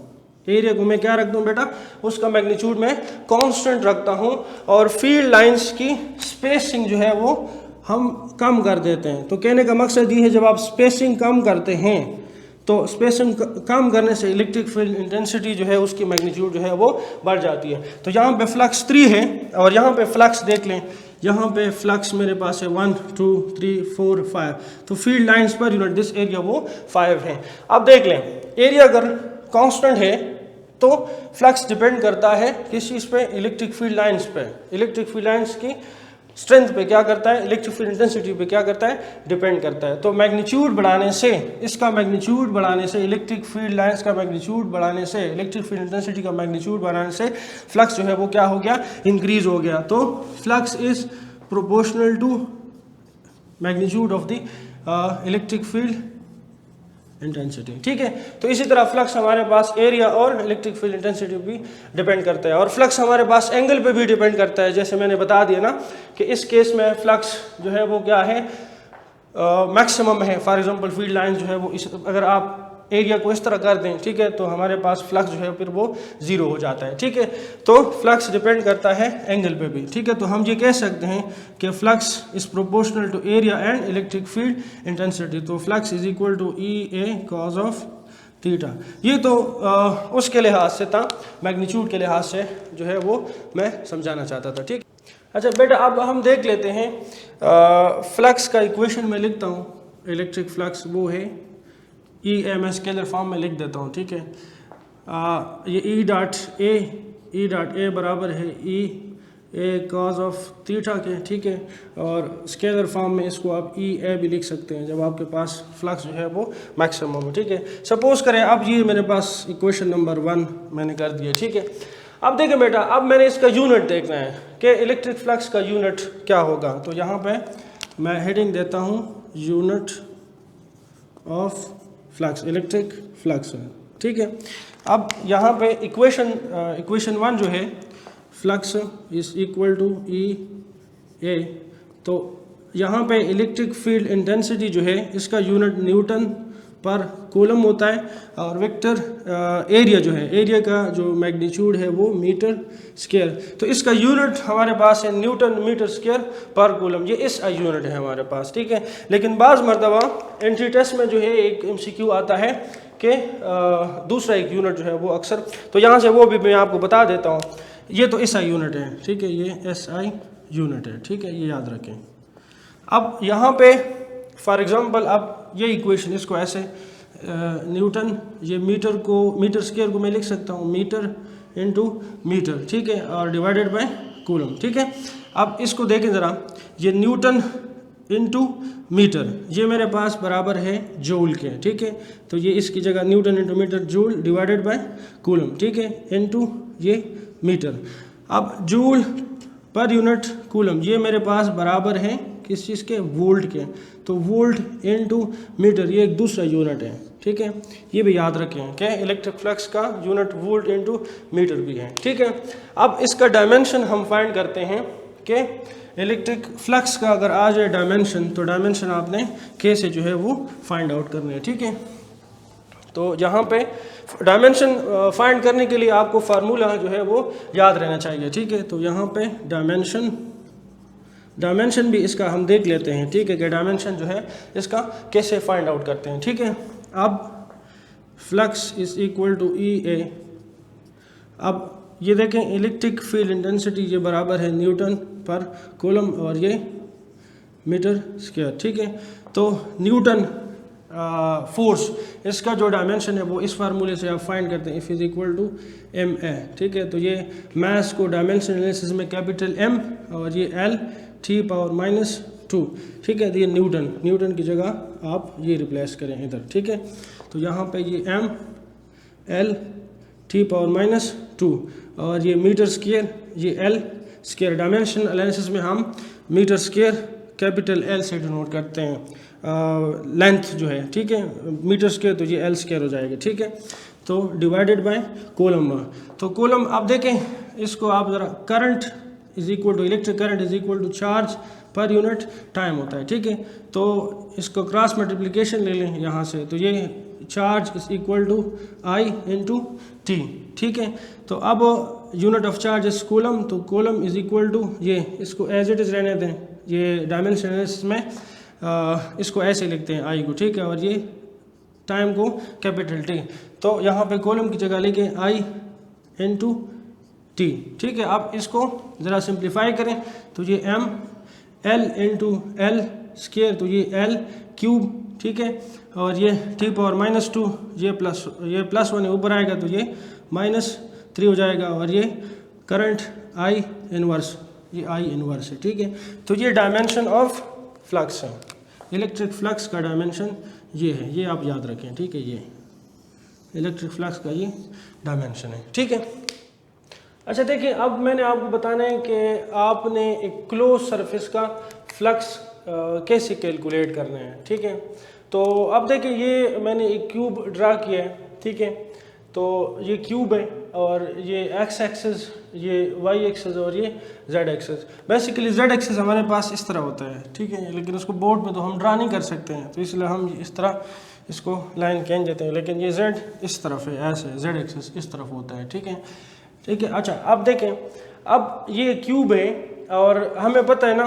एरिया को मैं क्या रखता हूँ बेटा, उसका मैग्नीट्यूड मैं कांस्टेंट रखता हूँ, और फील्ड लाइंस की स्पेसिंग जो है वो हम कम कर देते हैं। तो कहने का मकसद ये है, जब आप स्पेसिंग कम करते हैं तो स्पेसिंग कम करने से इलेक्ट्रिक फील्ड इंटेंसिटी जो है उसकी मैग्नीट्यूड जो है वो बढ़ जाती है। तो यहाँ पे फ्लक्स 3 है और यहाँ पे फ्लक्स देख लें, यहाँ पे फ्लक्स मेरे पास है 1 2 3 4 5, तो field lines per unit this area वो 5 है। अब देख लें, एरिया अगर कांस्टेंट है तो फ्लक्स डिपेंड करता है किस चीज़ पे, इलेक्ट्रिक फील्ड लाइंस पे, इलेक्ट्रिक फील्ड लाइंस की स्ट्रेंथ पे क्या करता है, इलेक्ट्रिक फील्ड इंटेंसिटी पे क्या करता है, डिपेंड करता है। तो मैग्नीट्यूड बढ़ाने से, इसका मैग्नीट्यूड बढ़ाने से, इलेक्ट्रिक फील्ड लाइंस का मैग्नीट्यूड बढ़ाने से, इलेक्ट्रिक फील्ड इंटेंसिटी का मैग्नीट्यूड बढ़ाने से फ्लक्स जो है वो क्या हो गया, इंक्रीज हो गया। तो flux is proportional to magnitude of the electric field intensity, ठीक है। तो इसी तरह फ्लक्स हमारे पास एरिया और इलेक्ट्रिक फील्ड इंटेंसिटी भी डिपेंड करता है, और फ्लक्स हमारे पास एंगल पे भी डिपेंड करता है। जैसे मैंने बता दिया ना कि इस केस में फ्लक्स जो है वो क्या है, मैक्सिमम है। फॉर एग्जांपल फील्ड लाइन जो है वो इस, अगर आप एरिया को इस तरह कर दें, ठीक है, तो हमारे पास फ्लक्स जो है फिर वो 0 हो जाता है, ठीक है। तो फ्लक्स डिपेंड करता है एंगल पे भी, ठीक है। तो हम ये कह सकते हैं कि flux is proportional to area and electric field intensity. तो flux is equal to EA cos of theta. ये तो उसके लिहाज से था, मैग्नीट्यूड के लिहाज से जो है वो मैं समझाना चाहता था, ठीक। अच्छा बेटा, अब हम देख लेते हैं फ्लक्स का इक्वेशन में लिखता हूँ, इलेक्ट्रिक फ्लक्स वो है मैं स्केलर फॉर्म में लिख देता हूँ, ठीक है। ये E डॉट ए बराबर है EA cos ऑफ थीटा के, ठीक है। और स्केलर फॉर्म में इसको आप EA भी लिख सकते हैं जब आपके पास फ्लक्स जो है वो मैक्सिमम है, ठीक है। सपोज करें अब ये मेरे पास इक्वेशन नंबर 1 मैंने कर दिया, ठीक है। अब देखें बेटा, अब मैंने इसका यूनिट देखना है कि इलेक्ट्रिक फ्लक्स का यूनिट क्या होगा। तो यहाँ पे मैं हेडिंग देता हूँ unit of flux, electric flux है, ठीक है। अब यहाँ पे इक्वेशन 1 जो है, flux is equal to EA, तो यहाँ पे इलेक्ट्रिक फील्ड इंटेंसिटी जो है इसका यूनिट न्यूटन पर कूलम होता है, और वेक्टर एरिया जो है, एरिया का जो मैग्नीट्यूड है वो मीटर स्क्वायर। तो इसका यूनिट हमारे पास है न्यूटन मीटर स्क्वायर पर कूलम, ये इस यूनिट है हमारे पास, ठीक है। लेकिन बाज़ मरतबा एंट्री टेस्ट में जो है एक MCQ आता है कि दूसरा एक यूनिट जो है वो अक्सर, तो यहाँ से वो भी मैं आपको बता देता हूँ। ये तो SI यूनिट है, ठीक है, ये SI यूनिट है, ठीक है, ये याद रखें। अब यहाँ पे फॉर एग्जांपल अब ये इक्वेशन, इसको ऐसे न्यूटन, ये मीटर को, मीटर स्क्वायर को मैं लिख सकता हूँ मीटर इनटू मीटर, ठीक है, और डिवाइडेड बाय कूलम, ठीक है। अब इसको देखें ज़रा, ये न्यूटन इनटू मीटर, ये मेरे पास बराबर है जूल के, ठीक है। तो ये इसकी जगह Newton into metre joule divided by coulomb, ठीक है, इनटू ये मीटर। अब जूल पर यूनिट कूलम, ये मेरे पास बराबर है किस चीज़ के, वोल्ट के। तो वोल्ट इनटू मीटर, ये एक दूसरा यूनिट है, ठीक है, ये भी याद रखें कि इलेक्ट्रिक फ्लक्स का यूनिट वोल्ट इनटू मीटर भी है, ठीक है। अब इसका डायमेंशन हम फाइंड करते हैं कि इलेक्ट्रिक फ्लक्स का अगर आ जाए डायमेंशन, तो डायमेंशन आपने कैसे जो है वो फाइंड आउट करने हैं, ठीक है। तो यहाँ पे डायमेंशन फाइंड करने के लिए आपको फार्मूला जो है वो याद रहना चाहिए, ठीक है। तो यहाँ पे डायमेंशन भी इसका हम देख लेते हैं, ठीक है, कि डायमेंशन जो है इसका कैसे फाइंड आउट करते हैं, ठीक है। अब flux is equal to EA। अब ये देखें इलेक्ट्रिक फील्ड इंटेंसिटी ये बराबर है न्यूटन पर कूलम और ये मीटर स्क्वायर, ठीक है। तो न्यूटन फोर्स, इसका जो डायमेंशन है वो इस फार्मूले से आप फाइंड करते हैं, F is equal to MA, ठीक है। तो ये मास को डायमेंशन एनालिसिस में कैपिटल M और ये L T⁻⁻², ठीक है। तो ये न्यूटन की जगह आप ये रिप्लेस करें इधर, ठीक है। तो यहाँ पे ये M L T⁻⁻² और ये मीटर स्क्वायर, ये L स्क्वायर। डायमेंशन एनालिसिस में हम मीटर स्क्वायर कैपिटल L से डिनोट करते हैं लेंथ जो है, ठीक है, मीटर स्क्वायर, तो ये L स्क्वायर हो जाएगा, ठीक है। तो डिवाइडेड बाय कूलम। तो कूलम, अब देखें इसको आप ज़रा, current is equal to, electric current is equal to charge per unit time होता है, ठीक है। तो इसको क्रॉस मल्टीप्लिकेशन ले लें यहाँ से, तो ये charge is equal to I into T, ठीक है। तो अब unit of charge is coulomb, तो कूलम इज इक्वल टू, ये इसको एज इट इज़ रहने दें, ये डायमेंशन एनालिसिस में इसको ऐसे लिखते हैं I को, ठीक है, और ये टाइम को कैपिटल T। तो यहाँ पे कॉलम की जगह लेके I इंटू T, ठीक है। आप इसको ज़रा सिंप्लीफाई करें, तो ये M L into L square, तो ये L क्यूब, ठीक है, और ये T⁻⁻², ये प्लस 1 ऊपर आएगा, तो ये -3 हो जाएगा, और ये करंट I इनवर्स, ये I इनवर्स है, ठीक है। तो ये डायमेंशन ऑफ फ्लक्स है, इलेक्ट्रिक फ्लक्स का डायमेंशन ये है, ये आप याद रखें, ठीक है। ये इलेक्ट्रिक फ्लक्स का ये डायमेंशन है, ठीक है। अच्छा देखिए, अब मैंने आपको बताना है कि आपने एक क्लोज सरफेस का फ्लक्स कैसे कैलकुलेट करना है, ठीक है। तो अब देखिए, ये मैंने एक क्यूब ड्रा किया है, ठीक है। तो ये क्यूब है और ये एक्स एक्सिस, ये वाई एक्सिस और ये Z axis. Basically Z axis हमारे पास इस तरह होता है, ठीक है, लेकिन उसको बोर्ड पे तो हम ड्रा नहीं कर सकते हैं, तो इसलिए हम इस तरह इसको लाइन खींच देते हैं, लेकिन ये जेड इस तरफ है, ऐसे जेड एक्सिस इस तरफ होता है, ठीक है, ठीक है। अच्छा, अब देखें, अब ये क्यूब है और हमें पता है ना,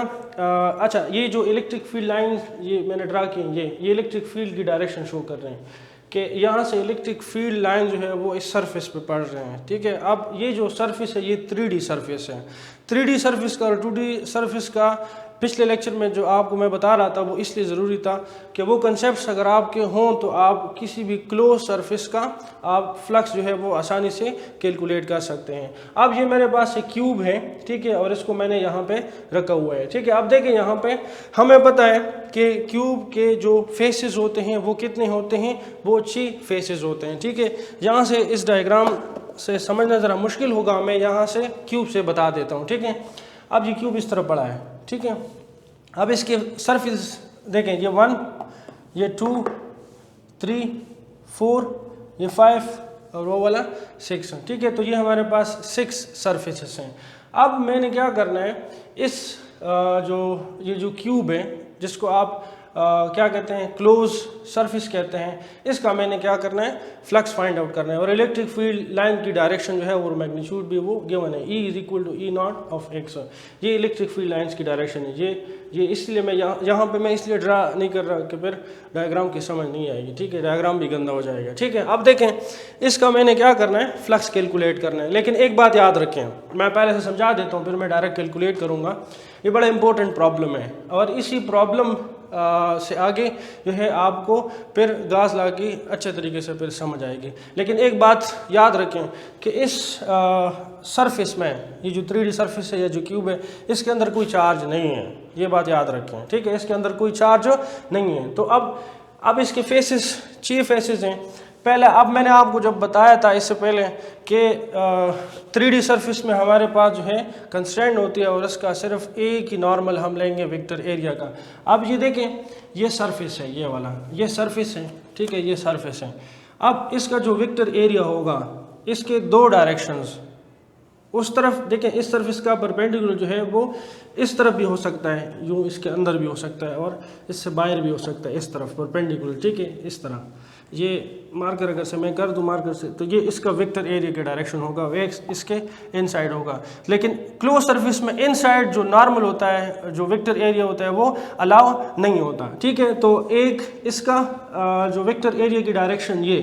अच्छा, ये जो इलेक्ट्रिक फील्ड लाइन ये मैंने ड्रा की, ये इलेक्ट्रिक फील्ड की डायरेक्शन शो कर रहे हैं कि यहाँ से इलेक्ट्रिक फील्ड लाइन जो है वो इस सरफेस पे पड़ रहे हैं, ठीक है। अब ये जो सरफेस है ये 3D सरफेस है। 3D सरफेस का और 2D सरफेस का पिछले लेक्चर में जो आपको मैं बता रहा था वो इसलिए ज़रूरी था कि वो कंसेप्ट्स अगर आपके हों तो आप किसी भी क्लोज सरफेस का आप फ्लक्स जो है वो आसानी से कैलकुलेट कर सकते हैं। अब ये मेरे पास एक क्यूब है, ठीक है, और इसको मैंने यहाँ पे रखा हुआ है, ठीक है। अब देखें, यहाँ पे हमें पता है कि क्यूब के जो फेसेस होते हैं वो कितने होते हैं, वो 6 फेसेस होते हैं, ठीक है। यहाँ से इस डायग्राम से समझना ज़रा मुश्किल होगा, मैं यहाँ से क्यूब से बता देता हूँ, ठीक है। अब ये क्यूब इस तरह पड़ा है, ठीक है। अब इसके सरफेस देखें, ये 1, ये 2, 3, 4, ये 5 और वो वाला 6, ठीक है। तो ये हमारे पास 6 सरफेसेस हैं। अब मैंने क्या करना है, इस ये जो क्यूब है जिसको आप क्या कहते हैं, क्लोज सरफेस कहते हैं, इसका मैंने क्या करना है, फ्लक्स फाइंड आउट करना है। और इलेक्ट्रिक फील्ड लाइन की डायरेक्शन जो है और मैग्नीट्यूड भी वो गिवन है, E = E0 ऑफ x। ये इलेक्ट्रिक फील्ड लाइंस की डायरेक्शन है। ये इसलिए मैं यहाँ पे मैं इसलिए ड्रा नहीं कर रहा कि फिर डायग्राम की समझ नहीं आएगी, ठीक है, डायग्राम भी गंदा हो जाएगा, ठीक है। अब देखें इसका मैंने क्या करना है, फ्लक्स कैलकुलेट करना है। लेकिन एक बात याद रखें, मैं पहले से समझा देता हूँ फिर मैं डायरेक्ट कैलकुलेट करूँगा। ये बड़ा इंपॉर्टेंट प्रॉब्लम है और इसी प्रॉब्लम से आगे जो है आपको फिर गाज ला की अच्छे तरीके से फिर समझ आएगी। लेकिन एक बात याद रखें कि इस सरफेस में, ये जो 3D सरफेस है या जो क्यूब है, इसके अंदर कोई चार्ज नहीं है, ये बात याद रखें, ठीक है, इसके अंदर कोई चार्ज नहीं है। तो अब इसके फेसेस 6 फेसेस हैं। पहले अब मैंने आपको जब बताया था इससे पहले कि 3D सरफेस में हमारे पास जो है कंस्ट्रेंट होती है और इसका सिर्फ एक ही नॉर्मल हम लेंगे वेक्टर एरिया का। अब ये देखें, ये सरफेस है, ये वाला ये सरफेस है, ठीक है, ये सरफेस है। अब इसका जो वेक्टर एरिया होगा, इसके 2 डायरेक्शंस, उस तरफ देखें, इस सरफेस का परपेंडिकुलर जो है वो इस तरफ भी हो सकता है, यूँ इसके अंदर भी हो सकता है और इससे बाहर भी हो सकता है, इस तरफ परपेंडिकुलर, ठीक है, इस तरह। ये मार्कर अगर से मैं कर दूँ मार्कर से, तो ये इसका वेक्टर एरिया के डायरेक्शन होगा, वे इसके इनसाइड होगा। लेकिन क्लोज सरफेस में इनसाइड जो नॉर्मल होता है, जो वेक्टर एरिया होता है, वो अलाउ नहीं होता, ठीक है। तो एक इसका जो वेक्टर एरिया की डायरेक्शन, ये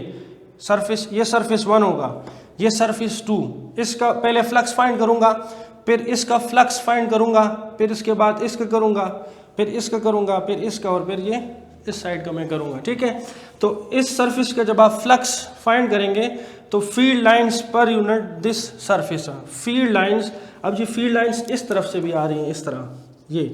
सरफेस 1 होगा, ये सरफेस 2, इसका पहले फ्लक्स फाइंड करूँगा, फिर इसका फ्लक्स फाइंड करूँगा, फिर इसके बाद इसका करूँगा, फिर इसका करूँगा, फिर इसका, और फिर ये इस साइड का मैं करूँगा, ठीक है। तो इस सरफेस का जब आप फ्लक्स फाइंड करेंगे तो field lines per unit this surface, field lines, अब ये फील्ड लाइंस इस तरफ से भी आ रही हैं, इस तरह, ये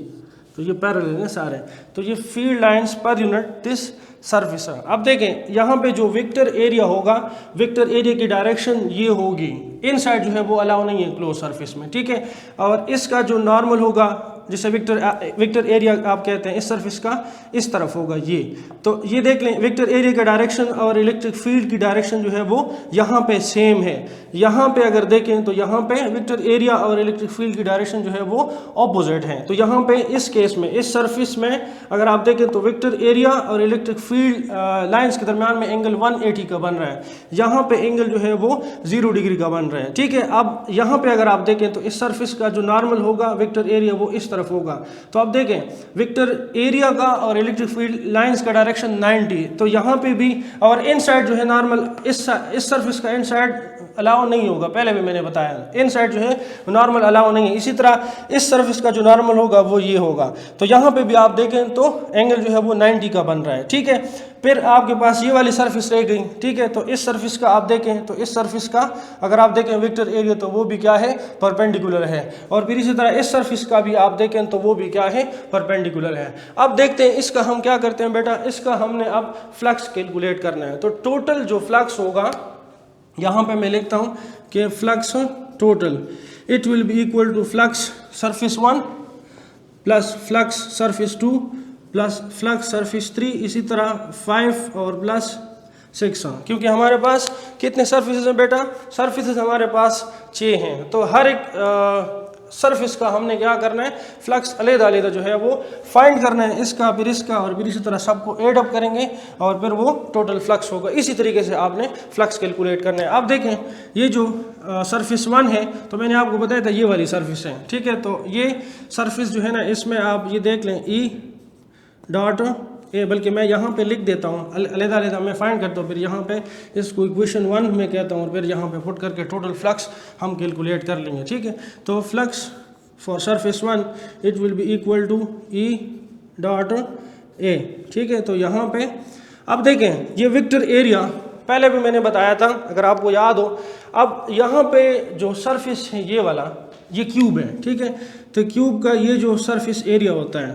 तो ये पैरेलल है सारे, तो ये field lines per unit this surface. अब देखें यहाँ पे जो वेक्टर एरिया होगा, वेक्टर एरिया की डायरेक्शन ये होगी, इनसाइड जो है वो अलाउ नहीं है क्लोज सरफेस में, ठीक है। और इसका जो नॉर्मल होगा, जिसे वेक्टर एरिया आप कहते हैं, इस सरफेस का इस तरफ होगा ये। तो ये देख लें, वेक्टर एरिया का डायरेक्शन और इलेक्ट्रिक फील्ड की डायरेक्शन जो है वो यहाँ पे सेम है। यहाँ पे अगर देखें तो यहाँ पे वेक्टर एरिया और इलेक्ट्रिक फील्ड की डायरेक्शन जो है वो ऑपोजिट है। तो यहाँ पे इस केस में, इस सरफेस में अगर आप देखें तो वेक्टर एरिया और इलेक्ट्रिक फील्ड लाइन्स के दरमियान में एंगल 180 का बन रहा है, यहाँ पे एंगल जो है वो 0 डिग्री का बन रहा है, ठीक है। अब यहाँ पे अगर आप देखें तो इस सरफेस का जो नॉर्मल होगा, वेक्टर एरिया, वो इस तरफ होगा। तो आप देखें वेक्टर एरिया का और इलेक्ट्रिक फील्ड लाइंस का डायरेक्शन 90, तो यहाँ पे भी, और इनसाइड जो है नॉर्मल, इस सरफेस का इनसाइड अलाउ नहीं होगा, पहले भी मैंने बताया, इनसाइड जो है नॉर्मल अलाउ नहीं है। इसी तरह इस सरफेस का जो नॉर्मल होगा वो ये होगा। तो यहाँ पे भी आप देखें तो एंगल जो है वो 90 का बन रहा है, ठीक है। फिर आपके पास ये वाली सरफेस रह गई, ठीक है। तो इस सरफेस का आप देखें तो इस सरफेस का अगर आप देखें वेक्टर एरिया, तो वो भी क्या है, परपेंडिकुलर है। और फिर इसी तरह इस सरफेस का भी आप देखें तो वो भी क्या है, परपेंडिकुलर है। अब देखते हैं इसका हम क्या करते हैं बेटा, इसका हमने अब फ्लक्स कैलकुलेट करना है। तो टोटल जो फ्लक्स होगा, यहाँ पे मैं लिखता हूँ कि flux total, it will be equal to flux surface 1 plus flux surface 2 plus flux surface 3, इसी तरह 5 और प्लस 6, क्योंकि हमारे पास कितने सरफेसेस हैं बेटा, सरफेसेस हमारे पास 6 हैं। तो हर एक सरफेस का हमने क्या करना है, फ्लक्स अलग-अलग जो है वो फाइंड करना है, इसका फिर इसका, और फिर इसी तरह सबको एड अप करेंगे और फिर वो टोटल फ्लक्स होगा। इसी तरीके से आपने फ्लक्स कैलकुलेट करना है। आप देखें ये जो सरफेस 1 है, तो मैंने आपको बताया था ये वाली सरफेस है, ठीक है। तो ये सरफेस जो है ना, इसमें आप ये देख लें E डॉट ए, बल्कि मैं यहाँ पे लिख देता हूँ अलग-अलग, मैं फाइंड करता हूँ, फिर यहाँ पे इसको इक्वेशन 1 में कहता हूँ और फिर यहाँ पे पुट करके टोटल फ्लक्स हम कैलकुलेट कर लेंगे, ठीक है। तो flux for surface 1 it will be equal to E dot A, ठीक है। तो यहाँ पे अब देखें ये वेक्टर एरिया पहले भी मैंने बताया था, अगर आपको याद हो। अब यहाँ पे जो सरफेस है ये वाला, ये क्यूब है, ठीक है। तो क्यूब का ये जो सरफेस एरिया होता है,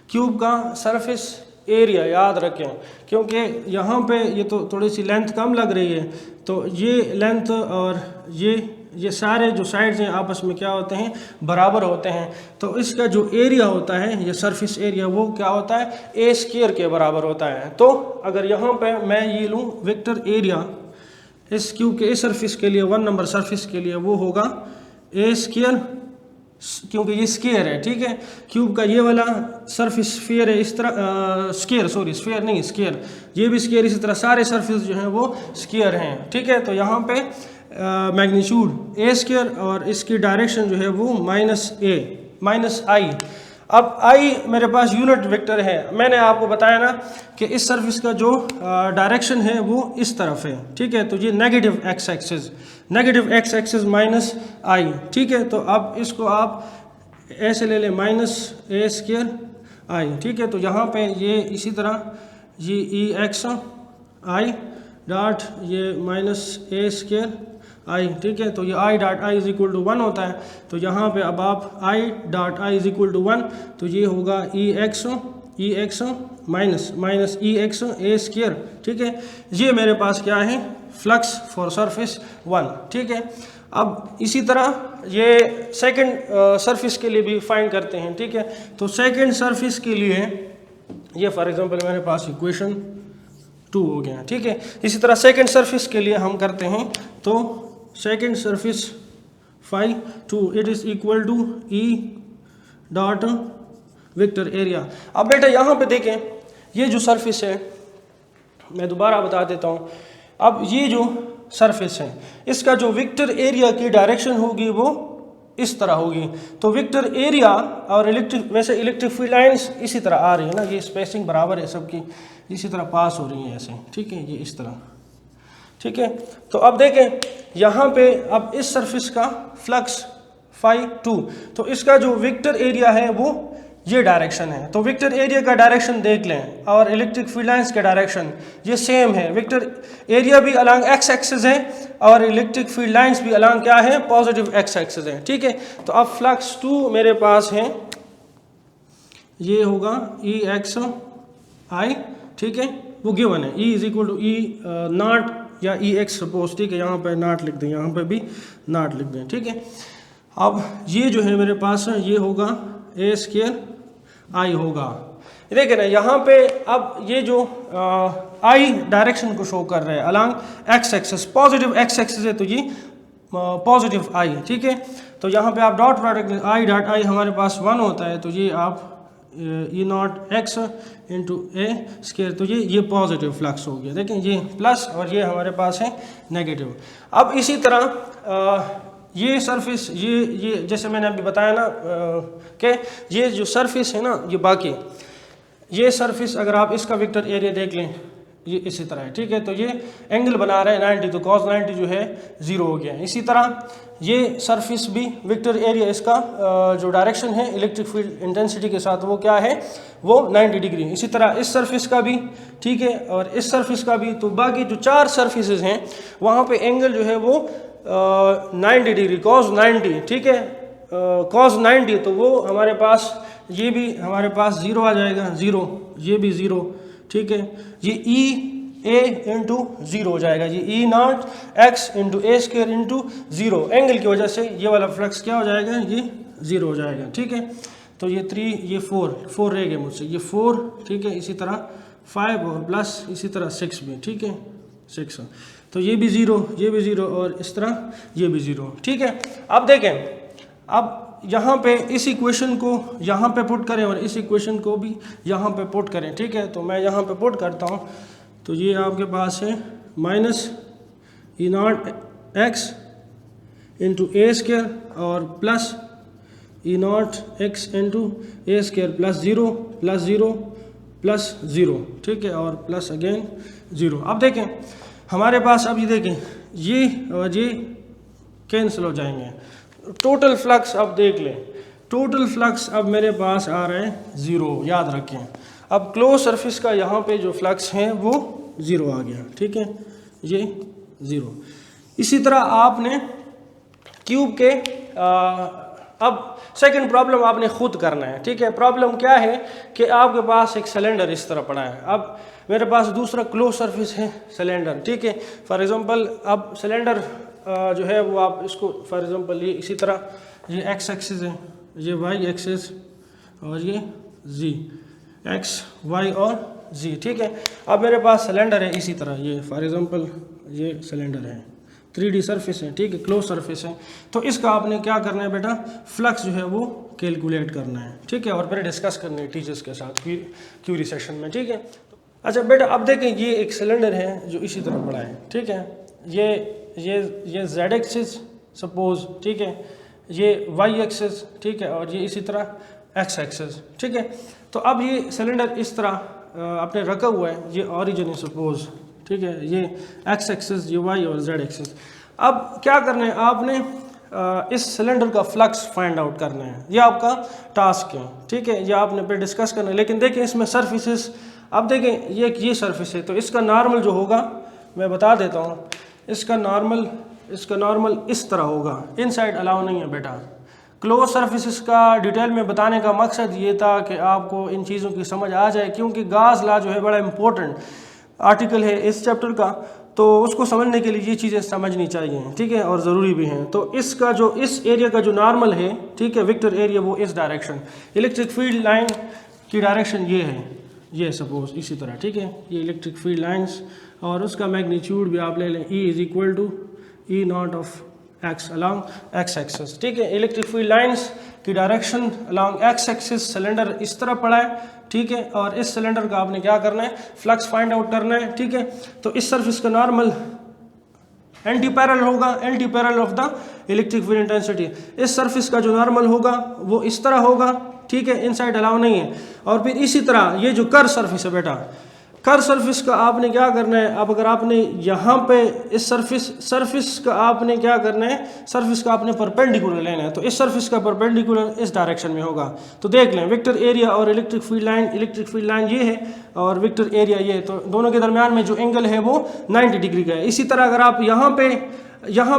क्यूब का सरफेस एरिया याद रखें, क्योंकि यहाँ पे ये तो थोड़ी सी लेंथ कम लग रही है, तो ये लेंथ और ये सारे जो साइड्स हैं आपस में क्या होते हैं, बराबर होते हैं। तो इसका जो एरिया होता है, ये सरफेस एरिया, वो क्या होता है, ए स्क्वायर के बराबर होता है। तो अगर यहाँ पे मैं ये लूँ वेक्टर एरिया इस क्यूब के इस सरफेस के लिए, 1 नंबर सरफेस के लिए, वो होगा ए स्क्वायर क्योंकि ये स्केयर है, ठीक है। क्यूब का ये वाला सरफेस स्फीयर है इस तरह, स्फीयर नहीं स्केयर, ये भी स्केयर, इसी तरह सारे सरफेस जो हैं वो स्केयर हैं, ठीक है। तो यहाँ पे मैग्नीट्यूड ए स्केयर और इसकी डायरेक्शन जो है वो माइनस आई। अब आई मेरे पास यूनिट वेक्टर है, मैंने आपको बताया ना कि इस सरफेस का जो डायरेक्शन है वो इस तरफ है, ठीक है। तो ये नेगेटिव एक्स एक्सिस माइनस आई, ठीक है। तो अब इसको आप ऐसे ले लें, माइनस ए स्केयर आई, ठीक है। तो यहाँ पे ये इसी तरह ये ई एक्स आई डॉट ये माइनस ए स्केयर आई, ठीक है। तो ये I dot I is equal to 1 होता है। तो यहाँ पे अब आप I dot I is equal to 1, तो ये होगा E X minus E X A square, ठीक है। ये मेरे पास क्या है, फ्लक्स फॉर सरफेस 1, ठीक है। अब इसी तरह ये सेकंड सरफेस के लिए भी फाइंड करते हैं, ठीक है। तो सेकंड सरफेस के लिए ये फॉर एग्जांपल मेरे पास इक्वेशन 2 हो गया, ठीक है। इसी तरह सेकंड सरफेस के लिए हम करते हैं, तो second surface phi 2 it is equal to E dot vector area. अब बेटा यहाँ पे देखें, ये जो सरफेस है, मैं दोबारा बता देता हूँ। अब ये जो सरफेस है, इसका जो वेक्टर एरिया की डायरेक्शन होगी वो इस तरह होगी। तो वेक्टर एरिया और इलेक्ट्रिक फील्ड लाइंस इसी तरह आ रही है ना, ये स्पेसिंग बराबर है सबकी, इसी तरह पास हो रही है ऐसे, ठीक है, ये इस तरह, ठीक है। तो अब देखें यहाँ पे, अब इस सरफेस का फ्लक्स फाई 2, तो इसका जो वेक्टर एरिया है वो ये डायरेक्शन है। तो वेक्टर एरिया का डायरेक्शन देख लें और इलेक्ट्रिक फील्ड लाइंस का डायरेक्शन ये सेम है। वेक्टर एरिया भी अलॉन्ग एक्स एक्सिस है और इलेक्ट्रिक फील्ड लाइंस भी अलॉन्ग क्या है, पॉजिटिव एक्स एक्सिस है, ठीक है। तो अब फ्लक्स 2 मेरे पास है, ये होगा ई एक्स आई, ठीक है, वो गिवन है। E is equal to E naught या ई एक्स सपोज, ठीक है, यहाँ पे नॉट लिख दें, यहाँ पे भी नॉट लिख दें, ठीक है। अब ये जो है मेरे पास ये होगा ए स्केयर आई होगा, देखिए ना यहाँ पे। अब ये जो आई डायरेक्शन को शो कर रहे हैं along X axis, positive x axis है, तो ये पॉजिटिव आई, ठीक है। तो यहाँ पे आप dot product I dot I हमारे पास 1 होता है, तो ये आप E not X into A square, तो ये पॉजिटिव फ्लक्स हो गया, देखें ये प्लस और ये हमारे पास है नेगेटिव। अब इसी तरह ये सरफेस, ये जैसे मैंने अभी बताया ना कि ये जो सरफेस है ना, ये बाकी ये सरफेस अगर आप इसका वेक्टर एरिया देख लें, ये इसी तरह है, ठीक है। तो ये एंगल बना रहा है 90, तो cos 90 जो है 0 हो गया। इसी तरह ये सरफेस भी वेक्टर एरिया, इसका जो डायरेक्शन है इलेक्ट्रिक फील्ड इंटेंसिटी के साथ वो क्या है, वो 90 डिग्री। इसी तरह इस सरफेस का भी, ठीक है, और इस सरफेस का भी। तो बाकी जो 4 सरफेसेस हैं वहाँ पे एंगल जो है वो 90 डिग्री, cos 90, ठीक है, cos 90, तो वो हमारे पास, ये भी हमारे पास 0 आ जाएगा, 0, ये भी 0, ठीक है। ये ई ए इंटू 0 हो जाएगा, ये E not X into A square into 0, angle की वजह से ये वाला फ्लक्स क्या हो जाएगा, ये 0 हो जाएगा, ठीक है। तो ये 3, ये 4 रह गए मुझसे, ये 4, ठीक है। इसी तरह 5 और प्लस इसी तरह 6 भी, ठीक है, 6, तो ये भी 0, ये भी 0 और इस तरह ये भी 0, ठीक है। अब देखें, अब यहाँ पे इस इक्वेशन को यहाँ पे पुट करें और इस इक्वेशन को भी यहाँ पे पुट करें, ठीक है। तो मैं यहाँ पे पुट करता हूँ, तो ये आपके पास है minus E not X into A square और plus E not X into A square plus 0 plus 0 plus 0, ठीक है, और प्लस अगेन 0। अब देखें हमारे पास, अब ये देखें ये और ये कैंसिल हो जाएंगे। टोटल फ्लक्स अब देख लें, टोटल फ्लक्स अब मेरे पास आ रहा है 0, याद रखें। अब क्लोज सरफेस का यहाँ पे जो फ्लक्स है वो 0 आ गया, ठीक है, ये 0। इसी तरह आपने क्यूब के अब सेकंड प्रॉब्लम आपने खुद करना है, ठीक है। प्रॉब्लम क्या है कि आपके पास एक सिलेंडर इस तरह पड़ा है, अब मेरे पास दूसरा क्लोज सरफेस है सिलेंडर, ठीक है। फॉर एग्जांपल अब सिलेंडर जो है वो आप इसको फॉर एग्जांपल ये इसी तरह ये एक्स एक्सिस है, ये वाई एक्सिस और ये जी, एक्स वाई और जी, ठीक है। अब मेरे पास सिलेंडर है इसी तरह, ये फॉर एग्जांपल ये सिलेंडर है, 3D सरफेस है, ठीक है, क्लोज सरफेस है। तो इसका आपने क्या करना है बेटा, फ्लक्स जो है वो कैलकुलेट करना है, ठीक है, और फिर डिस्कस करना है टीचर्स के साथ क्यूरी सेशन में, ठीक है। अच्छा बेटा अब देखें, ये एक सिलेंडर है जो इसी तरह पड़ा है, ठीक है, ये जेड एक्सिस सपोज, ठीक है, ये वाई एक्सिस, ठीक है, और ये इसी तरह एक्स एक्सिस, ठीक है। तो अब ये सिलेंडर इस तरह आपने रखा हुआ है, ये ओरिजिन है सपोज, ठीक है, ये एक्स एक्सिस, ये वाई और जेड एक्सिस। अब क्या करना है आपने, इस सिलेंडर का फ्लक्स फाइंड आउट करना है, ये आपका टास्क है, ठीक है, ये आपने फिर डिस्कस करना है। लेकिन देखें इसमें सरफेसेस, अब देखें ये सरफेस है, तो इसका नॉर्मल जो होगा मैं बता देता हूँ, इसका नॉर्मल इस तरह होगा, इनसाइड अलाउ नहीं है बेटा। क्लोज सरफेसेस का डिटेल में बताने का मकसद ये था कि आपको इन चीज़ों की समझ आ जाए, क्योंकि गाज लॉ जो है बड़ा इंपॉर्टेंट आर्टिकल है इस चैप्टर का, तो उसको समझने के लिए ये चीज़ें समझनी चाहिए, ठीक है, और ज़रूरी भी हैं। तो इसका जो इस एरिया का जो नॉर्मल है, ठीक है, वेक्टर एरिया, वो इस डायरेक्शन, इलेक्ट्रिक फील्ड लाइन की डायरेक्शन ये है, ये सपोज इसी तरह, ठीक है, ये इलेक्ट्रिक फील्ड लाइंस, और उसका मैग्नीट्यूड भी आप ले लें, E is equal to E naught of X along X axis, ठीक है। इलेक्ट्रिक फील्ड लाइंस की direction along X axis, cylinder इस तरह पड़ा है, ठीक है, और इस सिलेंडर का आपने क्या करना है, फ्लक्स फाइंड आउट करना है, ठीक है। तो इस सरफेस का नॉर्मल एंटी पैरेलल होगा, anti parallel of the electric field intensity. इस सरफेस का जो नॉर्मल होगा वो इस तरह होगा, ठीक है, इनसाइड अलाउ नहीं है। और फिर इसी तरह ये जो कर्व सरफेस है बेटा, कर्व सरफेस का आपने क्या करना है, अब अगर आपने यहाँ पे इस सरफेस का आपने क्या करना है, सरफेस का आपने परपेंडिकुलर लेना है, तो इस सरफेस का परपेंडिकुलर इस डायरेक्शन में होगा। तो देख लें वेक्टर एरिया और इलेक्ट्रिक फील्ड लाइन ये है और वेक्टर एरिया ये है, तो दोनों के दरमियान में जो एंगल है वो 90 डिग्री का है। इसी तरह अगर आप यहाँ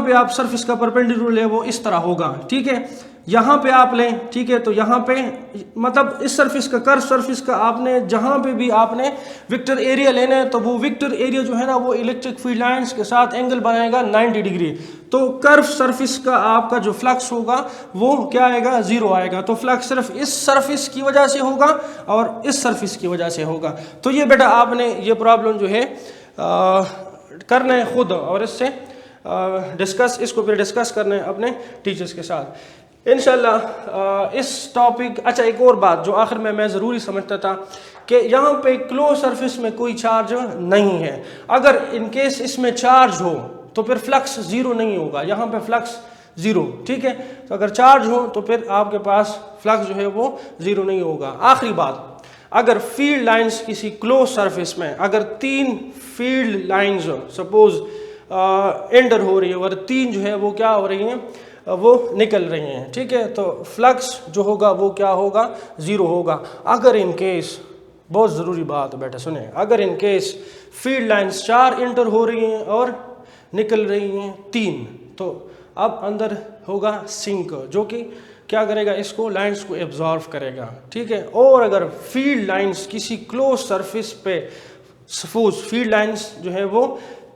पे आप सरफेस का परपेंडिकुलर ले, वो इस तरह होगा, ठीक है। यहाँ पे आप लें, ठीक है, तो यहाँ पे मतलब इस सरफेस का, कर्व सरफेस का आपने जहाँ पे भी आपने विक्टर एरिया लेना है, तो वो विक्टर एरिया जो है ना वो इलेक्ट्रिक फील्ड लाइंस के साथ एंगल बनाएगा 90 डिग्री। तो कर्व सरफेस का आपका जो फ्लक्स होगा वो क्या आएगा, जीरो आएगा। तो फ्लक्स सिर्फ इस सरफेस की वजह से होगा और इस सरफेस की वजह से होगा। तो ये बेटा आपने ये प्रॉब्लम जो है करना है खुद, और इससे इसको फिर डिस्कस करना है अपने टीचर्स के साथ इंशाल्लाह। इस टॉपिक, अच्छा एक और बात जो आखिर में मैं ज़रूरी समझता था कि यहाँ पे क्लोज सरफेस में कोई चार्ज नहीं है। अगर इनकेस इसमें चार्ज हो तो फिर फ्लक्स ज़ीरो नहीं होगा, यहाँ पे फ्लक्स ज़ीरो, ठीक है। तो अगर चार्ज हो तो फिर आपके पास फ्लक्स जो है वो ज़ीरो नहीं होगा। आखिरी बात, अगर फील्ड लाइंस किसी क्लोज सरफेस में अगर 3 फील्ड लाइंस सपोज एंटर हो रही है और 3 जो है वो क्या हो रही हैं, वो निकल रही हैं, ठीक है, तो फ्लक्स जो होगा वो क्या होगा, ज़ीरो होगा। अगर इन केस, बहुत ज़रूरी बात है बेटा सुने, अगर in case field lines 4 enter हो रही हैं और निकल रही हैं 3, तो अब अंदर होगा सिंक, जो कि क्या करेगा, इसको लाइंस को एब्जॉर्व करेगा, ठीक है। और अगर फील्ड लाइंस किसी क्लोज सरफेस पे सपोज फील्ड लाइंस जो है वो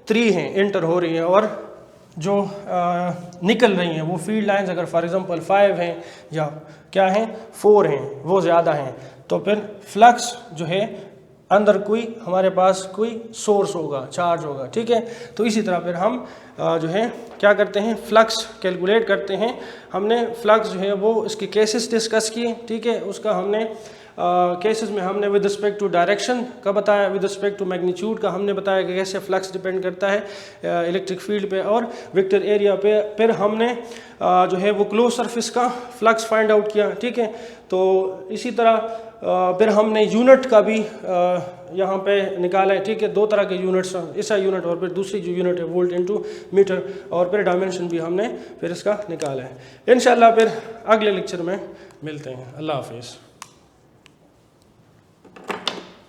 3 हैं, एंटर हो रही हैं, और जो निकल रही हैं वो फील्ड लाइंस अगर फॉर एग्जांपल 5 हैं या क्या हैं 4 हैं, वो ज़्यादा हैं, तो फिर फ्लक्स जो है अंदर कोई हमारे पास कोई सोर्स होगा, चार्ज होगा, ठीक है। तो इसी तरह फिर हम जो है क्या करते हैं, फ्लक्स कैलकुलेट करते हैं। हमने फ्लक्स जो है वो इसके केसेस डिस्कस किए, ठीक है। उसका हमने केसेस में हमने विद रिस्पेक्ट टू डायरेक्शन का बताया, विद रिस्पेक्ट टू मैग्नीट्यूड का हमने बताया कि कैसे फ्लक्स डिपेंड करता है इलेक्ट्रिक फील्ड पे और वेक्टर एरिया पे। फिर हमने जो है वो क्लोज सरफेस का फ्लक्स फाइंड आउट किया, ठीक है। तो इसी तरह फिर हमने यूनिट का भी यहाँ पे निकाला है, ठीक है। 2 तरह के यूनिट्स, ऐसा यूनिट और फिर दूसरी जो यूनिट है वोल्ट इनटू मीटर, और फिर डायमेंशन भी हमने फिर इसका निकाला है। इंशाल्लाह फिर अगले लेक्चर में मिलते हैं। अल्लाह हाफिज़।